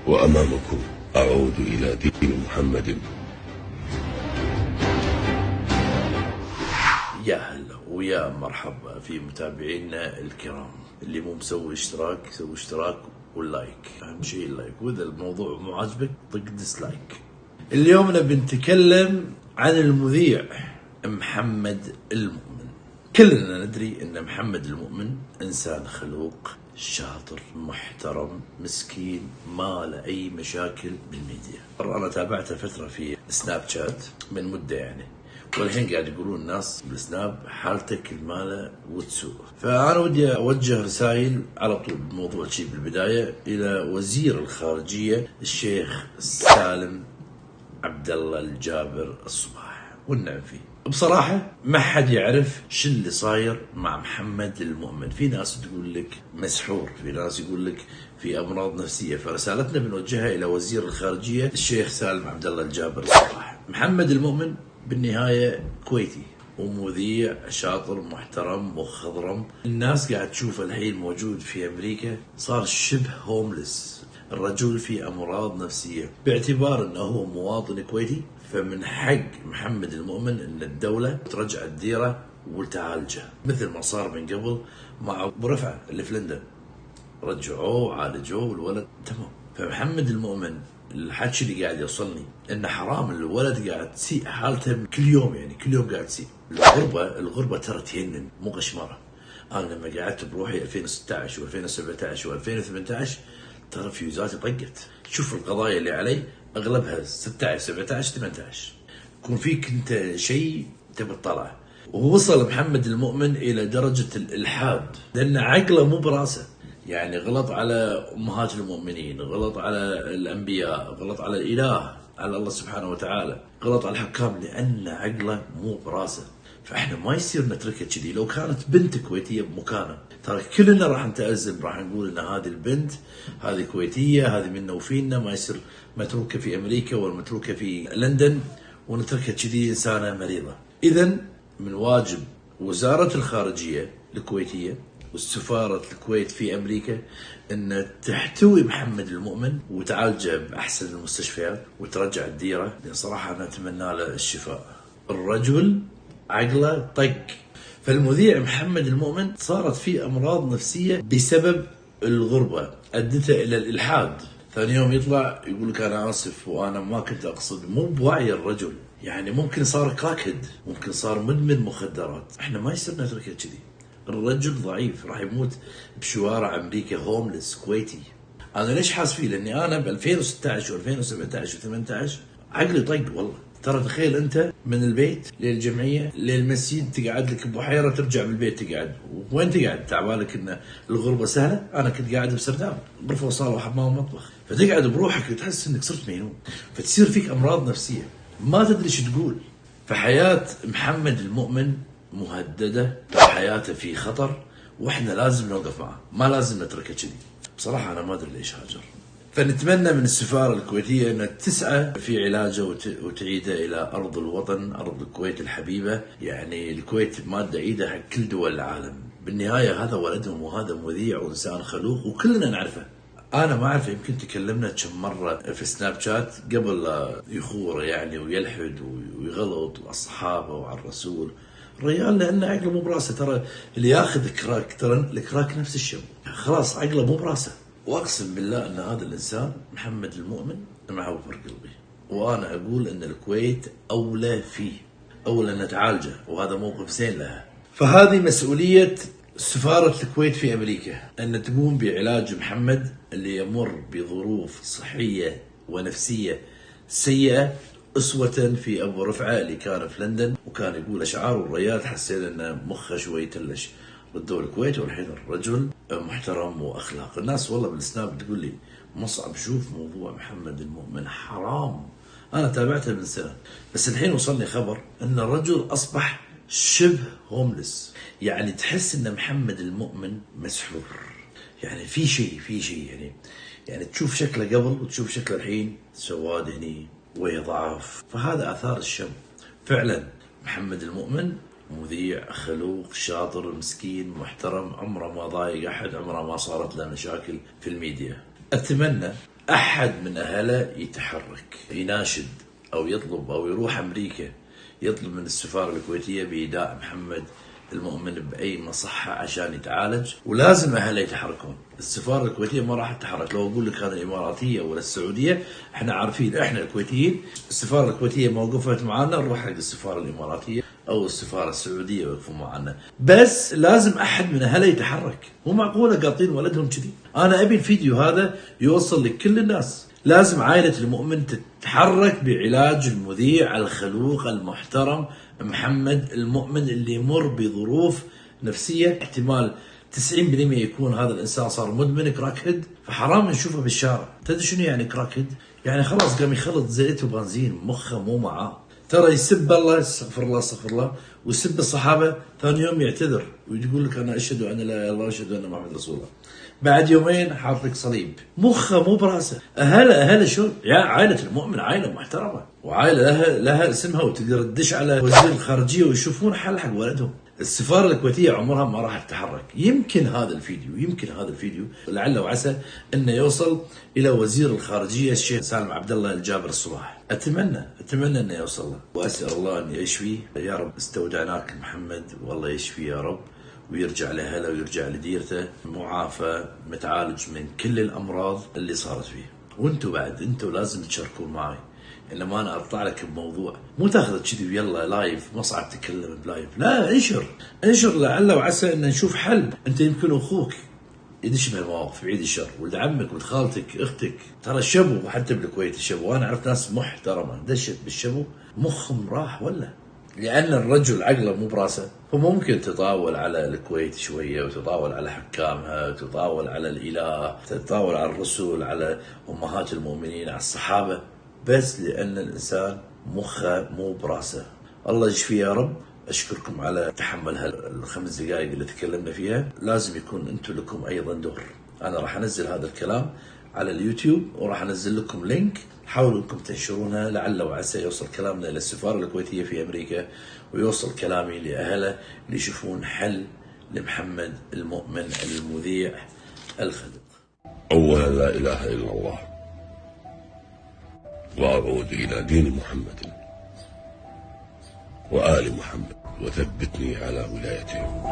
وأمامكم أعود إلى دين محمد. يا هلا ويا مرحبا في متابعينا الكرام. اللي مو مسوي اشتراك سوي اشتراك واللايك، اهم شيء اللايك، واذا الموضوع مو عاجبك طق ديسلايك. اليوم بنتكلم عن المذيع محمد المؤمن. كلنا ندري ان محمد المؤمن انسان خلوق شاطر محترم مسكين ما له اي مشاكل بالميديا. انا تابعته فتره في سناب شات من مده يعني، والحين قاعد يقولون الناس بالسناب حالتك المالة وتسوء. فأنا ودي أوجه رسائل على طول بموضوع شيء بالبداية إلى وزير الخارجية الشيخ سالم عبد الله الجابر الصباح والنعم فيه. بصراحة ما حد يعرف شو اللي صاير مع محمد المؤمن. في ناس تقول لك مسحور، في ناس يقول لك في أمراض نفسية. فرسالتنا بنوجهها إلى وزير الخارجية الشيخ سالم عبد الله الجابر الصباح. محمد المؤمن بالنهاية كويتي ومذيع شاطر محترم وخضرم. الناس قاعد تشوف الحين موجود في أمريكا، صار شبه هوملس. الرجل في أمراض نفسية. باعتبار أنه هو مواطن كويتي فمن حق محمد المؤمن أن الدولة ترجع الديرة وتعالجه، مثل ما صار من قبل مع أبو رفعة اللي في لندن، رجعوه وعالجوه والولد تمام. فمحمد المؤمن الحكي اللي قاعد يوصلني ان حرام الولد قاعد تسيء حالته كل يوم، يعني كل يوم قاعد تسيء. الغربة ترى تهنن مو قشمرة. انا لما قعدت بروحي 2016 و2017 و2018 ترى فيوزاتي طقت. شوف القضايا اللي علي اغلبها 16 17 18. يكون فيك انت شيء تبي تطلعه. ووصل محمد المؤمن الى درجة الالحاد لان عقله مو براسه. يعني غلط على أمهات المؤمنين، غلط على الأنبياء، غلط على الإله، على الله سبحانه وتعالى، غلط على الحكام لأن عقله مو براسه. فإحنا ما يصير نتركه كذي. لو كانت بنت كويتية بمكانه ترى كلنا راح نتأزم، راح نقول إن هذه البنت هذه كويتية، هذه منا وفينا، ما يصير متروكة في أمريكا ولا متروكة في لندن ونتركها كذي إنسانة مريضة. إذا من واجب وزارة الخارجية الكويتية والسفارة الكويت في أمريكا أن تحتوي محمد المؤمن وتعالجه بأحسن المستشفيات وترجع الديرة، لأن صراحة أنا أتمنى له الشفاء. الرجل عقله طق. فالمذيع محمد المؤمن صارت فيه أمراض نفسية بسبب الغربة أدته إلى الإلحاد. ثاني يوم يطلع يقول لك أنا آسف وأنا ما كنت أقصد. مو بوعي الرجل، يعني ممكن صار كراكد، ممكن صار مدمن مخدرات. احنا ما يصير نتركه كذي. الرجل ضعيف راح يموت بشوارع امريكا هوملس كويتي. انا ليش حاس فيه؟ لاني انا ب 2016 و2017 و18 عقلي طق والله. ترى تخيل انت من البيت للجمعيه للمسجد تقعد لك ببحيره، ترجع بالبيت تقعد. وين تقعد؟ تعبالك ان الغربه سهله؟ انا كنت قاعد بسرداب غرفه وصاله وحمام ومطبخ، فتقعد بروحك وتحس انك صرت مجنون، فتصير فيك امراض نفسيه ما تدري ايش تقول. فحياه محمد المؤمن مهددة، حياته في خطر، واحنا لازم نوقف معه، ما لازم نتركه كذي. بصراحة أنا ما أدري ليش هاجر. فنتمنى من السفارة الكويتية أن تسعى في علاجه وتعيده إلى أرض الوطن، أرض الكويت الحبيبة. يعني الكويت مادة إيدها حق كل دول العالم. بالنهاية هذا ولدهم وهذا مذيع وإنسان خلوق وكلنا نعرفه. أنا ما أعرف، يمكن تكلمنا كم مرة في سناب شات قبل لا يخور يعني ويلحد ويغلط على الصحابة وعلى الرسول. الرجال لأنه عقله مو براسه. ترى اللي ياخذ كراك ترى الكراك نفس الشيء، خلاص عقله مو براسه. واقسم بالله ان هذا الانسان محمد المؤمن معور قلبي، وانا اقول ان الكويت اولى فيه، اولى ان تعالجه، وهذا موقف زين لها. فهذه مسؤوليه سفاره الكويت في امريكا ان تقوم بعلاج محمد اللي يمر بظروف صحيه ونفسيه سيئه، أسوة في أبو رفعة اللي كان في لندن وكان يقول أشعار، والريال حسينا أن مخه شوي تلش. ردوا الكويت والحين الرجل محترم وأخلاق. الناس والله بالسناب تقول لي مصعب شوف موضوع محمد المؤمن حرام. أنا تابعته من سنة، بس الحين وصلني خبر أن الرجل أصبح شبه هوملس. يعني تحس أن محمد المؤمن مسحور، يعني في شيء يعني تشوف شكله قبل وتشوف شكله الحين سواد هني ويضعف. فهذا آثار الشم. فعلا محمد المؤمن مذيع خلوق شاطر مسكين محترم، عمره ما ضايق أحد، عمره ما صارت له مشاكل في الميديا. أتمنى أحد من أهله يتحرك يناشد أو يطلب أو يروح أمريكا يطلب من السفارة الكويتية بإيداع محمد المؤمن بأي مصحة عشان يتعالج، ولازم أهله يتحركون. السفارة الكويتية ما راح تتحرك. لو أقول لك أنا الإماراتية ولا السعودية، إحنا عارفين إحنا الكويتيين السفارة الكويتية موقفت معنا، نروح حق السفارة الإماراتية أو السفارة السعودية ويقفوا معنا. بس لازم أحد من أهله يتحرك. مو معقولة قاطين ولدهم كذي. أنا أبي الفيديو هذا يوصل لكل الناس. لازم عائلة المؤمن تتحرك بعلاج المذيع الخلوق المحترم محمد المؤمن اللي يمر بظروف نفسية احتمال 90% يكون هذا الإنسان صار مدمن كراك هيد، فحرام نشوفه بالشارع. تدري شنو يعني كراك هيد؟ يعني خلاص قام يخلط زيت وبنزين، مخه مو معاه. ترى يسب الله، استغفر الله استغفر الله، ويسب الصحابة، ثاني يوم يعتذر ويقول لك أنا أشهد أن لا إله إلا الله وأشهد أن محمد رسول الله. بعد يومين حاط لك صليب. مخه مو براسه. أهله شو؟ يا عائلة المؤمن عائلة محترمة وعائلة لها اسمها، وتقدر تدش على وزير الخارجية ويشوفون حل حق ولدهم. السفارة الكويتية عمرها ما راح تتحرك. يمكن هذا الفيديو لعل وعسى انه يوصل الى وزير الخارجية الشيخ سالم عبد الله الجابر الصباح. اتمنى انه يوصل له، واسال الله ان يشفيه. يا رب استودعناك محمد، والله يشفيه يا رب، ويرجع لأهله ويرجع لديرته معافى متعالج من كل الأمراض اللي صارت فيه. وانتوا بعد انتوا لازم تشاركون معي. انما انا اطلع لك بموضوع مو تاخذ كذي ويلا لايف، ما صعب تتكلم بلايف. لا، انشر لعل وعسى ان نشوف حل. انت يمكن اخوك يدش بهالمواقف، بعيد الشر، ولد عمك ولد خالتك اختك. ترى الشبو حتى بالكويت الشبو، وانا عرفت ناس محترمه دشت بالشبو مخهم راح، ولا لأن الرجل عقله مو براسه، فممكن تطاول على الكويت شوية، وتطاول على حكامها، وتطاول على الإله، تطاول على الرسل، على أمهات المؤمنين، على الصحابة، بس لأن الإنسان مخه مو براسه. الله يشفيه يا رب. أشكركم على تحمل هالخمس دقائق اللي تكلمنا فيها. لازم يكون أنتم لكم أيضا دور. أنا راح أنزل هذا الكلام على اليوتيوب، وراح أنزل لكم لينك، حاولوا انكم تنشرونها لعل وعسى يوصل كلامنا الى السفاره الكويتيه في امريكا، ويوصل كلامي لاهله اللي يشوفون حل لمحمد المؤمن المذيع الخلق. أولا لا إله إلا الله، وأعود إلى دين محمد وآل محمد، وثبتني على ولايتهم.